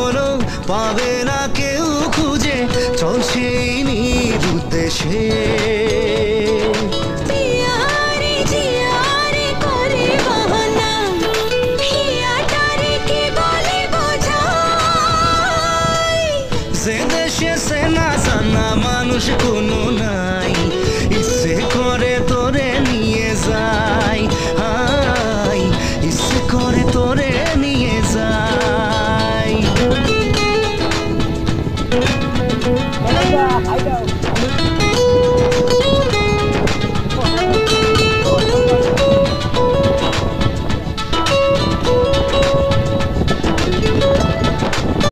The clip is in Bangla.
কখনো পাবে না কেউ খুঁজে, চল সেই নিরুদ্দেশে। যে দেশে সেনা জানা মানুষ কোনো